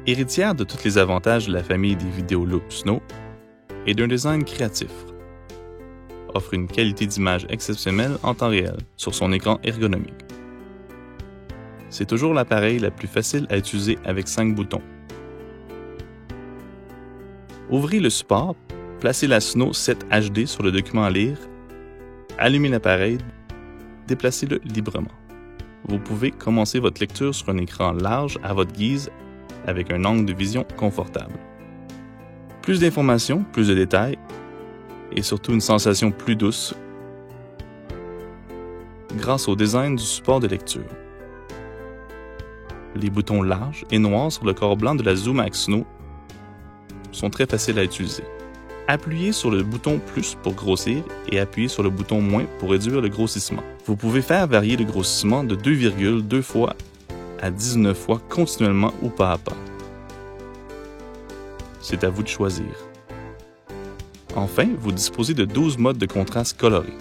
Héritière de tous les avantages de la famille des Videoloop Snow et d'un design créatif, offre une qualité d'image exceptionnelle en temps réel sur son écran ergonomique. C'est toujours l'appareil la plus facile à utiliser avec 5 boutons. Ouvrez le support, placez la Snow 7 HD sur le document à lire, allumez l'appareil, déplacez-le librement. Vous pouvez commencer votre lecture sur un écran large à votre guise avec un angle de vision confortable. Plus d'informations, plus de détails et surtout une sensation plus douce grâce au design du support de lecture. Les boutons larges et noirs sur le corps blanc de la ZoomX Snow sont très faciles à utiliser. Appuyez sur le bouton plus pour grossir et appuyez sur le bouton moins pour réduire le grossissement. Vous pouvez faire varier le grossissement de 2,2 fois à 19 fois continuellement ou pas à pas. C'est à vous de choisir. Enfin, vous disposez de 12 modes de contraste colorés.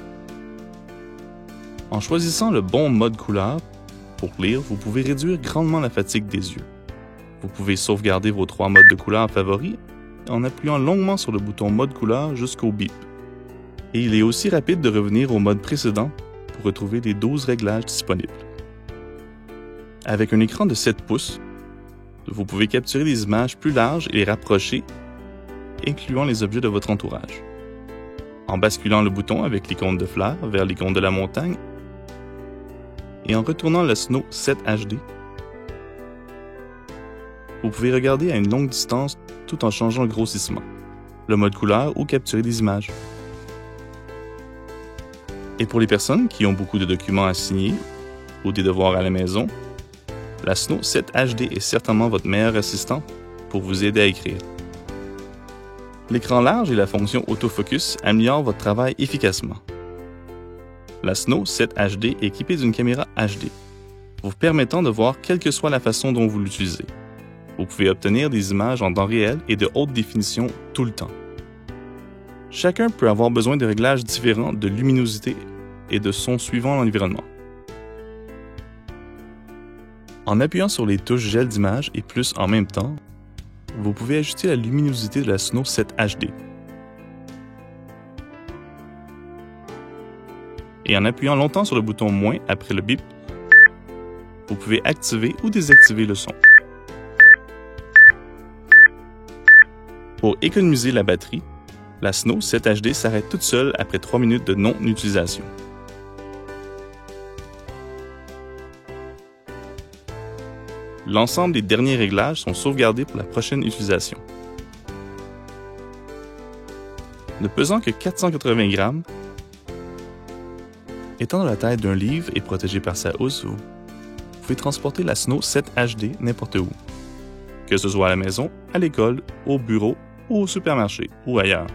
En choisissant le bon mode couleur pour lire, vous pouvez réduire grandement la fatigue des yeux. Vous pouvez sauvegarder vos 3 modes de couleur favoris en appuyant longuement sur le bouton mode couleur jusqu'au bip. Et il est aussi rapide de revenir au mode précédent pour retrouver les 12 réglages disponibles. Avec un écran de 7 pouces, vous pouvez capturer des images plus larges et les rapprocher, incluant les objets de votre entourage. En basculant le bouton avec l'icône de fleurs vers l'icône de la montagne et en retournant la Snow 7 HD, vous pouvez regarder à une longue distance tout en changeant le grossissement, le mode couleur ou capturer des images. Et pour les personnes qui ont beaucoup de documents à signer ou des devoirs à la maison, la Snow 7 HD est certainement votre meilleur assistant pour vous aider à écrire. L'écran large et la fonction autofocus améliorent votre travail efficacement. La Snow 7 HD est équipée d'une caméra HD, vous permettant de voir quelle que soit la façon dont vous l'utilisez. Vous pouvez obtenir des images en temps réel et de haute définition tout le temps. Chacun peut avoir besoin de réglages différents de luminosité et de son suivant l'environnement. En appuyant sur les touches gel d'image et plus en même temps, vous pouvez ajuster la luminosité de la Snow 7 HD. Et en appuyant longtemps sur le bouton moins après le bip, vous pouvez activer ou désactiver le son. Pour économiser la batterie, la Snow 7 HD s'arrête toute seule après 3 minutes de non-utilisation. L'ensemble des derniers réglages sont sauvegardés pour la prochaine utilisation. Ne pesant que 480 grammes, étant de la taille d'un livre et protégé par sa housse, vous pouvez transporter la Snow 7 HD n'importe où, que ce soit à la maison, à l'école, au bureau ou au supermarché ou ailleurs.